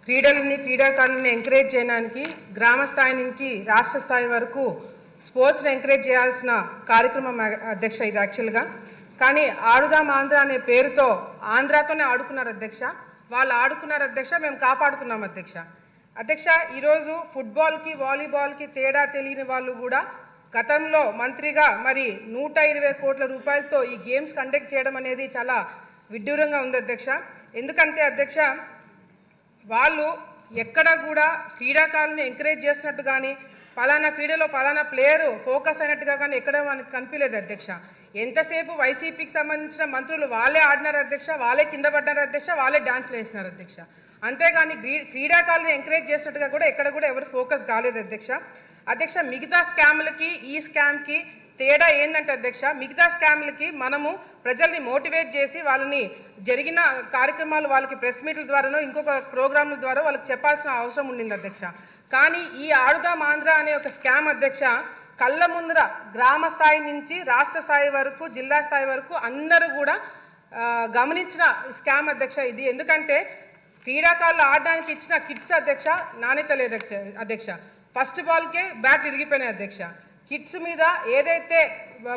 క్రీడాకారులని encourage చేయడానికి గ్రామ స్థాయి నుంచి రాష్ట్ర స్థాయి వరకు స్పోర్ట్స్ని ఎంకరేజ్ చేయాల్సిన కార్యక్రమం అధ్యక్ష ఇది యాక్చువల్గా. కానీ ఆడుదాం ఆంధ్ర అనే పేరుతో ఆంధ్రాతోనే ఆడుకున్నారు అధ్యక్ష. వాళ్ళు ఆడుకున్నారు అధ్యక్ష, మేము కాపాడుతున్నాం అధ్యక్ష. అధ్యక్ష, ఈరోజు ఫుట్బాల్కి వాలీబాల్కి తేడా తెలియని వాళ్ళు కూడా గతంలో మంత్రిగా మరి 120 కోట్ల రూపాయలతో ఈ గేమ్స్ కండక్ట్ చేయడం అనేది చాలా విడ్డూరంగా ఉంది అధ్యక్ష. ఎందుకంటే అధ్యక్ష, వాళ్ళు ఎక్కడ కూడా క్రీడాకారులను ఎంకరేజ్ చేసినట్టు కానీ పలానా క్రీడలో పలానా ప్లేయరు ఫోకస్ అయినట్టుగా కానీ ఎక్కడ మనకు కనిపించలేదు అధ్యక్ష. ఎంతసేపు వైసీపీకి సంబంధించిన మంత్రులు వాళ్ళే ఆడినారు అధ్యక్ష, వాళ్ళే కింద పడ్డారు అధ్యక్ష, వాళ్ళే డాన్స్లు వేసినారు అధ్యక్ష. అంతేగాని క్రీడాకారులను ఎంకరేజ్ చేసినట్టుగా కూడా ఎక్కడ కూడా ఎవరు ఫోకస్ కాలేదు అధ్యక్ష. అధ్యక్ష, మిగతా స్కామ్లకి ఈ స్కామ్కి తేడా ఏంటంటే అధ్యక్ష, మిగతా స్కామ్లకి మనము ప్రజల్ని మోటివేట్ చేసి వాళ్ళని జరిగిన కార్యక్రమాలు వాళ్ళకి ప్రెస్ మీట్ల ద్వారానో ఇంకొక ప్రోగ్రాంల ద్వారా వాళ్ళకి చెప్పాల్సిన అవసరం ఉండింది అధ్యక్ష. కానీ ఈ ఆడుదాం ఆంధ్ర అనే ఒక స్కామ్ అధ్యక్ష కళ్ళ ముందర గ్రామ స్థాయి నుంచి రాష్ట్ర స్థాయి వరకు జిల్లా స్థాయి వరకు అందరూ కూడా గమనించిన స్కామ్ అధ్యక్ష ఇది. ఎందుకంటే క్రీడాకారులు ఆడడానికి ఇచ్చిన కిట్స్ అధ్యక్ష నాణ్యత లేదు అధ్యక్ష. ఫస్ట్ బాల్కే బ్యాట్ ఇరిగిపోయినాయి అధ్యక్ష. కిట్స్ మీద ఏదైతే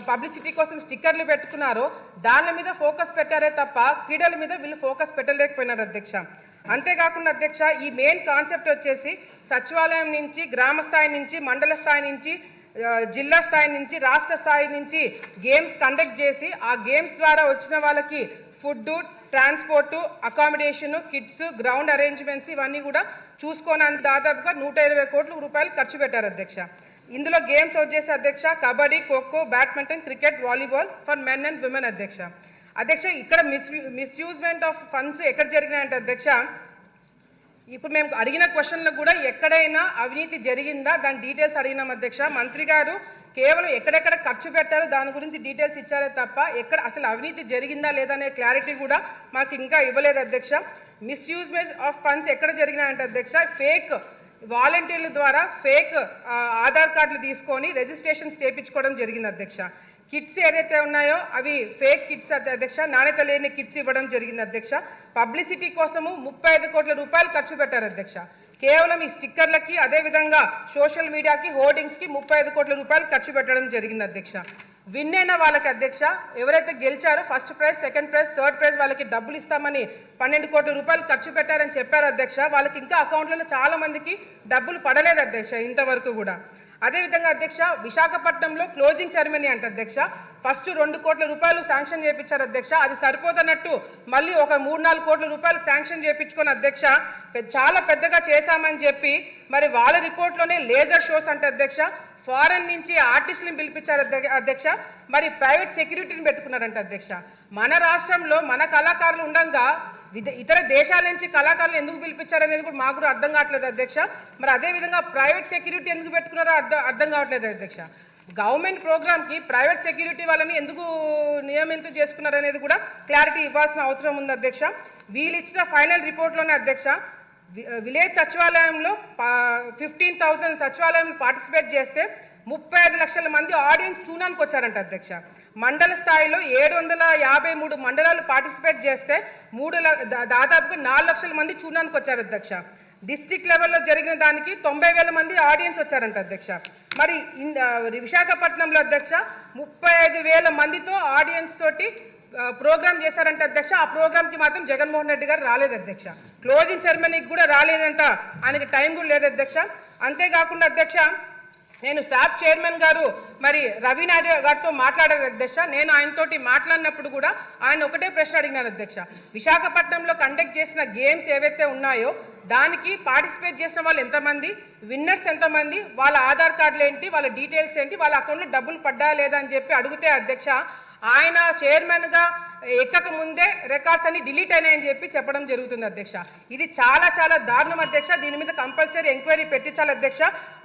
పబ్లిసిటీ కోసం స్టిక్కర్లు పెట్టుకున్నారో దాని మీద ఫోకస్ పెట్టారే తప్ప క్రీడల మీద వీళ్ళు ఫోకస్ పెట్టలేకపోయినారు అధ్యక్ష. అంతేకాకుండా అధ్యక్ష, ఈ మెయిన్ కాన్సెప్ట్ వచ్చేసి సచివాలయం నుంచి గ్రామ స్థాయి నుంచి మండల స్థాయి నుంచి జిల్లా స్థాయి నుంచి రాష్ట్ర స్థాయి నుంచి గేమ్స్ కండక్ట్ చేసి ఆ గేమ్స్ ద్వారా వచ్చిన వాళ్ళకి food, transport, accommodation, kits, ground arrangements ఇవన్నీ కూడా చూసుకోవడానికి దాదాపుగా 120 కోట్ల రూపాయలు ఖర్చు పెట్టారు అధ్యక్ష. ఇందులో గేమ్స్ వచ్చేసి అధ్యక్ష kabaddi, kho kho, badminton, cricket, volleyball for men and women అధ్యక్ష. అధ్యక్ష, ఇక్కడ మిస్యూజ్మెంట్ ఆఫ్ ఫండ్స్ ఎక్కడ జరిగినాయంటే అధ్యక్ష, ఇప్పుడు మేము అడిగిన క్వశ్చన్లకు కూడా ఎక్కడైనా అవినీతి జరిగిందా దాని డీటెయిల్స్ అడిగినాం అధ్యక్ష. మంత్రి గారు కేవలం ఎక్కడెక్కడ ఖర్చు పెట్టారో దాని గురించి డీటెయిల్స్ ఇచ్చారే తప్ప ఎక్కడ అసలు అవినీతి జరిగిందా లేదా అనే క్లారిటీ కూడా మాకు ఇంకా ఇవ్వలేదు అధ్యక్ష. మిస్యూజ్మెంట్ ఆఫ్ ఫండ్స్ ఎక్కడ జరిగినాయంటే అధ్యక్ష, ఫేక్ వాలంటీర్ల ద్వారా ఫేక్ ఆధార్ కార్డులు తీసుకొని రిజిస్ట్రేషన్స్ చేయించుకోవడం జరిగింది అధ్యక్ష. కిట్స్ ఏదైతే ఉన్నాయో అవి ఫేక్ కిట్స్ అధ్యక్ష, నాణ్యత లేని కిట్స్ ఇవ్వడం జరిగింది అధ్యక్ష. పబ్లిసిటీ కోసము 35 కోట్ల రూపాయలు ఖర్చు పెట్టారు అధ్యక్ష. కేవలం ఈ స్టిక్కర్లకి అదేవిధంగా సోషల్ మీడియాకి హోర్డింగ్స్కి 35 కోట్ల రూపాయలు ఖర్చు పెట్టడం జరిగింది అధ్యక్ష. విన్ అయిన వాళ్ళకి అధ్యక్ష, ఎవరైతే గెలిచారో first prize, second prize, third prize వాళ్ళకి డబ్బులు ఇస్తామని 12 కోట్ల రూపాయలు ఖర్చు పెట్టారని చెప్పారు అధ్యక్ష. వాళ్ళకి ఇంకా అకౌంట్లలో చాలా మందికి డబ్బులు పడలేదు అధ్యక్ష ఇంతవరకు కూడా. అదేవిధంగా అధ్యక్ష, విశాఖపట్నంలో క్లోజింగ్ సెరమనీ అంటే అధ్యక్ష ఫస్ట్ 2 కోట్ల రూపాయలు శాంక్షన్ చేయించారు అధ్యక్ష. అది సరిపోతున్నట్టు మళ్ళీ ఒక 3-4 కోట్ల రూపాయలు శాంక్షన్ చేయించుకొని అధ్యక్ష చాలా పెద్దగా చేశామని చెప్పి మరి వాళ్ళ రిపోర్ట్లోనే లేజర్ షోస్ అంటే అధ్యక్ష ఫారెన్ నుంచి ఆర్టిస్టులను పిలిపించారు అధ్యక్ష. మరి ప్రైవేట్ సెక్యూరిటీని పెట్టుకున్నారంట అధ్యక్ష. మన రాష్ట్రంలో మన కళాకారులు ఉండగా ఇతర దేశాల నుంచి కళాకారులు ఎందుకు పిలిపించారనేది కూడా మాకు కూడా అర్థం కావట్లేదు అధ్యక్ష. మరి అదేవిధంగా ప్రైవేట్ సెక్యూరిటీ ఎందుకు పెట్టుకున్నారో అర్థం కావట్లేదు అధ్యక్ష. గవర్నమెంట్ ప్రోగ్రామ్కి ప్రైవేట్ సెక్యూరిటీ వాళ్ళని ఎందుకు నియమితం చేసుకున్నారనేది కూడా క్లారిటీ ఇవ్వాల్సిన అవసరం ఉంది అధ్యక్ష. వీళ్ళు ఇచ్చిన ఫైనల్ రిపోర్ట్లోనే అధ్యక్ష విలేజ్ సచివాలయంలో 15,000 సచివాలయంలో పార్టిసిపేట్ చేస్తే 35 లక్షల మంది ఆడియన్స్ చూడడానికి వచ్చారంట అధ్యక్ష. మండల స్థాయిలో 753 మండలాలు పార్టిసిపేట్ చేస్తే దాదాపుగా 4 లక్షల మంది చూడడానికి వచ్చారు అధ్యక్ష. డిస్ట్రిక్ట్ లెవెల్లో జరిగిన దానికి 90,000 మంది ఆడియన్స్ వచ్చారంట అధ్యక్ష. మరి విశాఖపట్నంలో అధ్యక్ష 35,000 మందితో ఆడియన్స్ తోటి ప్రోగ్రామ్ చేశారంట అధ్యక్ష. ఆ ప్రోగ్రామ్కి మాత్రం జగన్మోహన్ రెడ్డి గారు రాలేదు అధ్యక్ష. క్లోజింగ్ సెరమనీకి కూడా రాలేదంట, ఆయనకి టైం కూడా లేదు అధ్యక్ష. అంతేకాకుండా అధ్యక్ష, నేను శాప్ చైర్మన్ గారు మరి రవి నాయుడు గారితో మాట్లాడారు అధ్యక్ష. నేను ఆయనతోటి మాట్లాడినప్పుడు కూడా ఆయన ఒకటే ప్రశ్న అడిగినారు అధ్యక్ష, విశాఖపట్నంలో కండక్ట్ చేసిన గేమ్స్ ఏవైతే ఉన్నాయో దానికి పార్టిసిపేట్ చేసిన వాళ్ళు ఎంతమంది, విన్నర్స్ ఎంతమంది, వాళ్ళ ఆధార్ కార్డులు ఏంటి, వాళ్ళ డీటెయిల్స్ ఏంటి, వాళ్ళ అకౌంట్లో డబ్బులు పడ్డా లేదా అని చెప్పి అడిగితే అధ్యక్ష ఆయన చైర్మన్గా ఎక్కక ముందే రికార్డ్స్ అన్ని డిలీట్ అయినాయని చెప్పి చెప్పడం జరుగుతుంది అధ్యక్ష. ఇది చాలా చాలా దారుణం అధ్యక్ష. దీని మీద కంపల్సరీ ఎంక్వైరీ పెట్టించాలి అధ్యక్ష.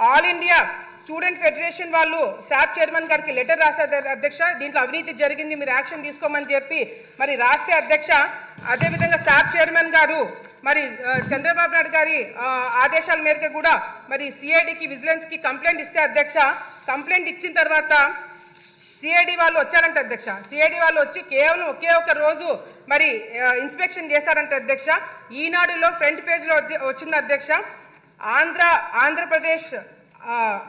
ఆల్ ఇండియా స్టూడెంట్ ఫెడరేషన్ వాళ్ళు శాప్ చైర్మన్ గారికి లెటర్ రాశారు అధ్యక్ష, దీంట్లో అవినీతి జరిగింది మీరు యాక్షన్ తీసుకోమని చెప్పి మరి రాస్తే అధ్యక్ష. అదేవిధంగా శాప్ చైర్మన్ గారు మరి చంద్రబాబు నాయుడు గారి ఆదేశాల మేరకు కూడా మరి సిఐడికి విజిలెన్స్కి కంప్లైంట్ ఇస్తే అధ్యక్ష, కంప్లైంట్ ఇచ్చిన తర్వాత సిఐడి వాళ్ళు వచ్చారంట అధ్యక్ష. సిఐడి వాళ్ళు వచ్చి కేవలం ఒకే ఒక రోజు మరి ఇన్స్పెక్షన్ చేశారంట అధ్యక్ష. ఈనాడులో ఫ్రంట్ పేజ్లో వచ్చింది అధ్యక్ష. ఆంధ్రప్రదేశ్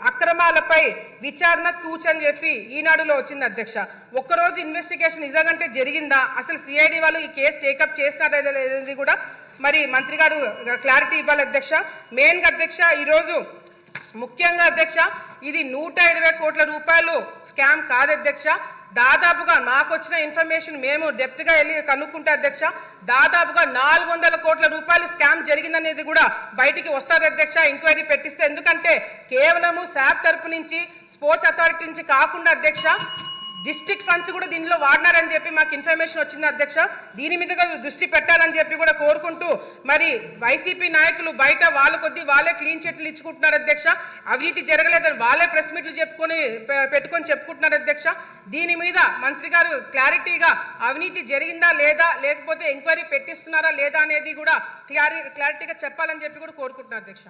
అక్రమాలపై విచారణ తూచని చెప్పి ఈనాడులో వచ్చింది అధ్యక్ష. ఒక్కరోజు ఇన్వెస్టిగేషన్ నిజంగా జరిగిందా, అసలు సిఐడి వాళ్ళు ఈ కేసు టేకప్ చేస్తారా లేదనేది కూడా మరి మంత్రి గారు క్లారిటీ ఇవ్వాలి అధ్యక్ష. మెయిన్గా అధ్యక్ష ఈరోజు ముఖ్యంగా అధ్యక్ష ఇది 120 కోట్ల రూపాయలు స్కామ్ కాదు అధ్యక్ష. దాదాపుగా నాకు వచ్చిన ఇన్ఫర్మేషన్ మేము డెప్త్గా వెళ్ళి కనుక్కుంటే అధ్యక్ష దాదాపుగా 400 కోట్ల రూపాయలు స్కామ్ జరిగిందనేది కూడా బయటికి వస్తుంది అధ్యక్ష ఎంక్వైరీ పెట్టిస్తే. ఎందుకంటే కేవలము శాప్ తరపు నుంచి స్పోర్ట్స్ అథారిటీ నుంచి కాకుండా అధ్యక్ష డిస్ట్రిక్ట్ ఫండ్స్ కూడా దీనిలో వాడినారని చెప్పి మాకు ఇన్ఫర్మేషన్ వచ్చింది అధ్యక్ష. దీని మీద దృష్టి పెట్టాలని చెప్పి కూడా కోరుకుంటూ మరి వైసీపీ నాయకులు బయట వాళ్ళ కొద్దీ వాళ్ళే క్లీన్ చిట్లు ఇచ్చుకుంటున్నారు అధ్యక్ష. అవినీతి జరగలేదని వాళ్ళే ప్రెస్ మీట్లు పెట్టుకొని చెప్పుకుంటున్నారు అధ్యక్ష. దీని మీద మంత్రి గారు క్లారిటీగా అవినీతి జరిగిందా లేదా, లేకపోతే ఎంక్వైరీ పెట్టిస్తున్నారా లేదా అనేది కూడా క్లారిటీగా చెప్పాలని చెప్పి కూడా కోరుకుంటున్నారు అధ్యక్ష.